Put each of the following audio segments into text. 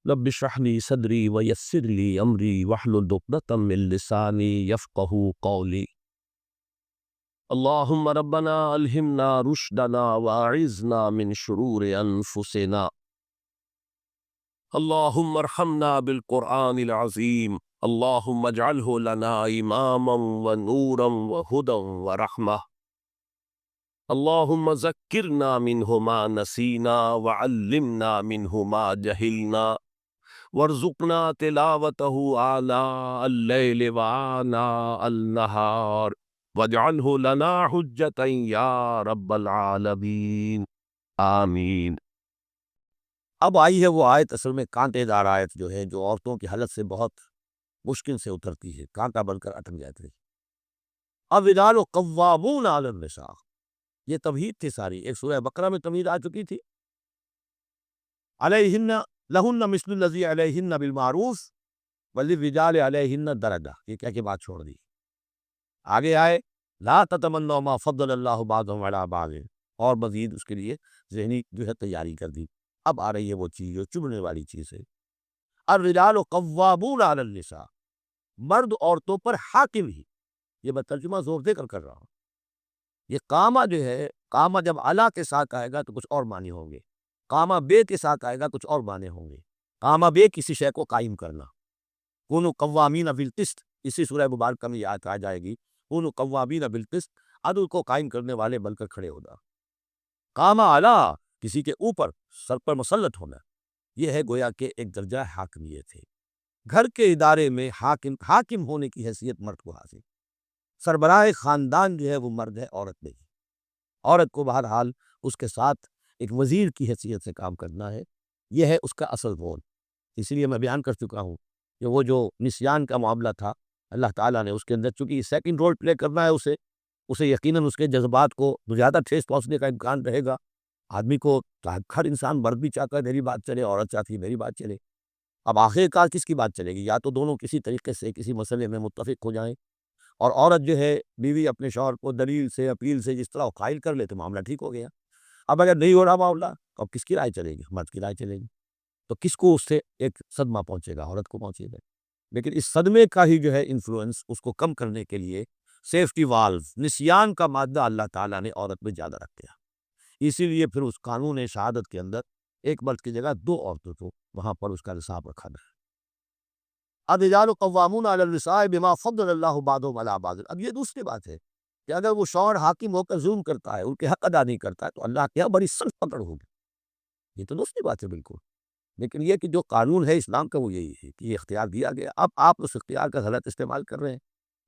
رب اشرح لي صدري ويسر لي امري واحلل عقدة من لساني يفقهوا قولي. اللهم ربنا الهمنا رشدنا واعذنا من شرور انفسنا. اللهم ارحمنا بالقرآن العظيم. اللهم اجعله لنا اماما ونورا وهدى ورحمة. اللهم ذكرنا منه ما نسينا وعلمنا منه ما جهلنا وارزقنا تلاوته آناء الليل وآناء النهار واجعله لنا حجة يا رب العالمین آمین۔ اب آئی ہے وہ آیت، اصل میں کانٹے دار آیت جو ہے، جو عورتوں کی حالت سے بہت مشکل سے اترتی ہے، کانٹا بن کر اٹک جاتی ہے۔ اب الرجال قوامون علی النساء، یہ تمہید تھی ساری، ایک سورہ بقرہ میں تمہید آ چکی تھی، علیہن لہن مثل الذی علیہن بالمعروف وللرجال علیہن درجہ، یہ کہہ کے بات چھوڑ دی۔ آگے آئے لا تتمنوا ما فضل اللہ بعضهم علی بعض، اور مزید اس کے لیے ذہنی جو ہے تیاری کر دی۔ اب آ رہی ہے وہ چیز جو چبھنے والی چیز ہے۔ الرجال قوامون علی النساء، مرد عورتوں پر حاکم ہی، یہ میں ترجمہ زور دے کر رہا ہوں۔ یہ کاما جو ہے، کاما جب اعلیٰ کے ساتھ آئے گا تو کچھ اور معنی ہوں گے، کاما بے کے ساتھ آئے گا کچھ اور معنی ہوں گے۔ کاما بے کسی شے کو قائم کرنا، کونوا قوامین بالقسط، اسی سورہ مبارکہ میں یہ آیت آ جائے گی، کونوا قوامین بالقسط، عدل کو قائم کرنے والے بن کر کھڑے ہونا۔ کاما اعلیٰ، کسی کے اوپر، سر پر مسلط ہونا، یہ ہے گویا کہ ایک درجہ حاکمیت ہے۔ گھر کے ادارے میں حاکم ہونے کی حیثیت مرد کو حاصل، سربراہ خاندان جو ہے وہ مرد ہے، عورت نہیں۔ عورت کو بہرحال اس کے ساتھ ایک وزیر کی حیثیت سے کام کرنا ہے، یہ ہے اس کا اصل رول۔ اسی لیے میں بیان کر چکا ہوں کہ وہ جو نسیان کا معاملہ تھا، اللہ تعالیٰ نے اس کے اندر چونکہ سیکنڈ رول پلے کرنا ہے، اسے یقیناً اس کے جذبات کو زیادہ ٹھیس پہنچنے کا امکان رہے گا۔ آدمی کو، ہر انسان، مرد بھی چاہتا ہے میری بات چلے، عورت چاہتی ہے میری بات چلے۔ اب آخر کار کس کی بات چلے گی؟ یا تو دونوں کسی طریقے سے کسی مسئلے میں متفق ہو جائیں، اور عورت جو ہے بیوی اپنے شوہر کو دلیل سے، اپیل سے جس طرح قائل کر لے تو معاملہ ٹھیک ہو گیا۔ اب اگر نہیں ہو رہا معاملہ تو اب کس کی رائے چلے گی؟ مرد کی رائے چلے گی۔ تو کس کو اس سے ایک صدمہ پہنچے گا؟ عورت کو پہنچے گا۔ لیکن اس صدمے کا ہی جو ہے انفلوئنس، اس کو کم کرنے کے لیے سیفٹی والو، نسیان کا مادہ اللہ تعالیٰ نے عورت میں زیادہ رکھ دیا۔ اسی لیے پھر اس قانون شہادت کے اندر ایک مرد کی جگہ دو عورتوں کو وہاں پر اس کا نصاب رکھا گیا۔ الرجال قوامون علی النساء بما فضل اللہ بعضهم علی بعض، اب یہ دوسری بات ہے کہ اگر وہ شوہر حاکم ہو کر ظلم کرتا ہے، ان کے حق ادا نہیں کرتا ہے، تو اللہ کے یہاں بڑی سخت پکڑ ہوگی، یہ تو دوسری بات ہے بالکل۔ لیکن یہ کہ جو قانون ہے اسلام کا وہ یہی ہے کہ یہ اختیار دیا گیا، اب آپ اس اختیار کا غلط استعمال کر رہے ہیں،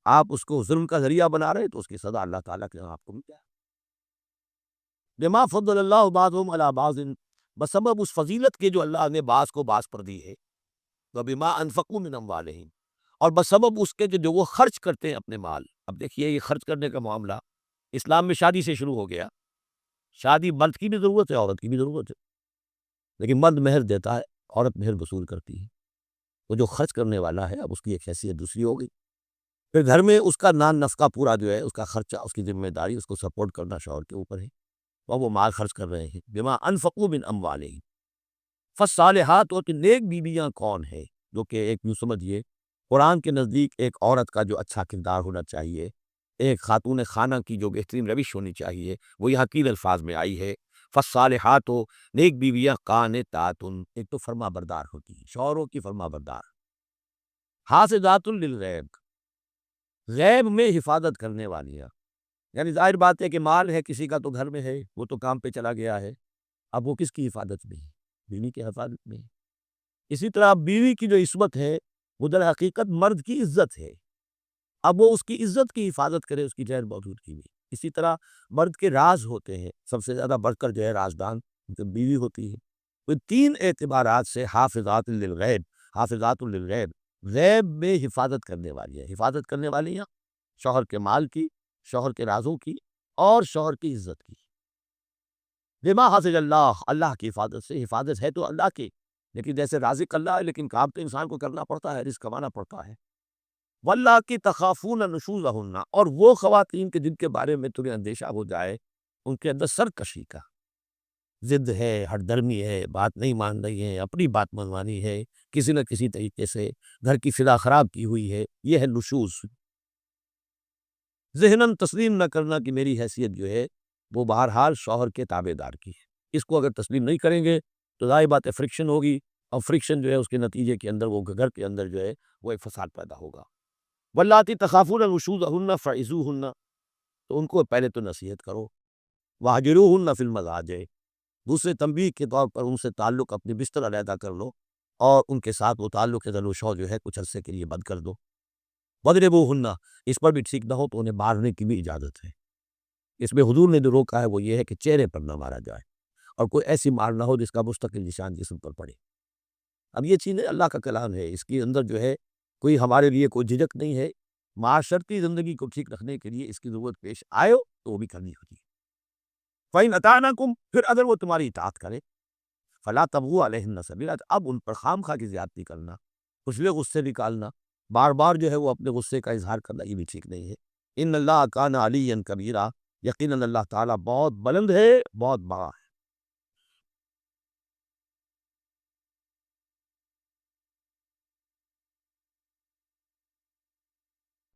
آپ اس کو ظلم کا ذریعہ بنا رہے ہیں، تو اس کی سزا اللہ تعالیٰ کے یہاں آپ کو مل جائے۔ بما فضل اللہ بعضهم علی بعض، بسبب اس فضیلت کے جو اللہ نے بعض کو بعض پر دی ہے، وبما انفقوا من اموالہم، اور بسبب اس کے جو وہ خرچ کرتے ہیں اپنے مال۔ اب دیکھیے یہ خرچ کرنے کا معاملہ اسلام میں شادی سے شروع ہو گیا۔ شادی مرد کی بھی ضرورت ہے، عورت کی بھی ضرورت ہے، لیکن مرد مہر دیتا ہے، عورت مہر وصول کرتی ہے۔ وہ جو خرچ کرنے والا ہے اب اس کی ایک حیثیت دوسری ہو گئی۔ پھر گھر میں اس کا نان نفقہ پورا جو ہے، اس کا خرچہ، اس کی ذمہ داری، اس کو سپورٹ کرنا شوہر کے اوپر ہے، اور وہ مال خرچ کر رہے ہیں۔ بما انفقوا من اموالہم، فالصالحات، اور کہ نیک بیویاں کون ہیں، جو کہ ایک یوں سمجھیے قرآن کے نزدیک ایک عورت کا جو اچھا کردار ہونا چاہیے، ایک خاتون خانہ کی جو بہترین روش ہونی چاہیے، وہ یہاں حقیر الفاظ میں آئی ہے۔ فالصالحات، نیک بیویاں، قانتات، ایک تو فرما بردار ہوتی ہیں، شوہروں کی فرما بردار، حافظات للغیب، غیب میں حفاظت کرنے والیاں۔ یعنی ظاہر بات ہے کہ مال ہے کسی کا تو گھر میں ہے، وہ تو کام پہ چلا گیا ہے، اب وہ کس کی حفاظت میں ہے؟ بیوی کی حفاظت میں ہے۔ اسی طرح بیوی کی جو عصمت ہے وہ در حقیقت مرد کی عزت ہے، اب وہ اس کی عزت کی حفاظت کرے، اس کی غیر موجودگی میں۔ اسی طرح مرد کے راز ہوتے ہیں، سب سے زیادہ بڑھ کر جو ہے رازدان بیوی ہوتی ہے۔ وہ تین اعتبارات سے حافظات للغیب، حافظات للغیب، غیب میں حفاظت کرنے والی ہے، حفاظت کرنے والی ہیں شوہر کے مال کی، شوہر کے رازوں کی، اور شوہر کی عزت کی۔ بما حافظ اللہ، اللہ کی حفاظت سے، حفاظت ہے تو اللہ کی، لیکن جیسے رازق اللہ ہے، لیکن کام تو انسان کو کرنا پڑتا ہے، رزق کمانا پڑتا ہے۔ واللہ کی تخافون نشوزہن، اور وہ خواتین کے جن کے بارے میں تمہیں اندیشہ ہو جائے ان کے اندر سرکشی کا، ضد ہے، ہٹ درمی ہے، بات نہیں مان رہی ہیں، اپنی بات منوانی ہے، کسی نہ کسی طریقے سے گھر کی فضا خراب کی ہوئی ہے، یہ ہے نشوز۔ ذہناً تسلیم نہ کرنا کہ میری حیثیت جو ہے وہ بہرحال شوہر کے تابع دار کی ہے، اس کو اگر تسلیم نہیں کریں گے تو ظاہر بات ہے فرکشن ہوگی، اور فرکشن جو ہے اس کے نتیجے کے اندر وہ گھر کے اندر جو ہے وہ ایک فساد پیدا ہوگا۔ واللاتی تخافون نشوزہن فعظوہن، تو ان کو پہلے تو نصیحت کرو، واہجروہن فی المضاجع، دوسرے تنبیہ کے طور پر ان سے تعلق اپنے بستر علیحدہ کر لو، اور ان کے ساتھ وہ تعلق ظل و شو جو ہے کچھ عرصے کے لیے بند کر دو۔ وَاضْرِبُوهُنَّ، اس پر بھی ٹھیک نہ ہو تو انہیں مارنے کی بھی اجازت ہے۔ اس میں حضور نے جو روکا ہے وہ یہ ہے کہ چہرے پر نہ مارا جائے، اور کوئی ایسی مار نہ ہو جس کا مستقل نشان جسم پر پڑے۔ اب یہ چیزیں اللہ کا کلام ہے، اس کے اندر جو ہے کوئی ہمارے لیے کوئی جھجک نہیں ہے، معاشرتی زندگی کو ٹھیک رکھنے کے لیے اس کی ضرورت پیش آئے تو وہ بھی کرنی ہوتی ہے۔ فَإِنْ أَطَعْنَكُمْ، پھر اگر وہ تمہاری اطاعت کرے، فَلَا تَبْغُوا عَلَيْهِنَّ سَبِيلًا، اب ان پر خام خواہ کی زیادتی کرنا، کچھ غصے نکالنا، بار بار جو ہے وہ اپنے غصے کا اظہار کرنا، یہ بھی ٹھیک نہیں ہے۔ ان اللہ کان علیٰ کبیرہ، یقیناً اللہ تعالیٰ بہت بلند ہے، بہت بڑا ہے۔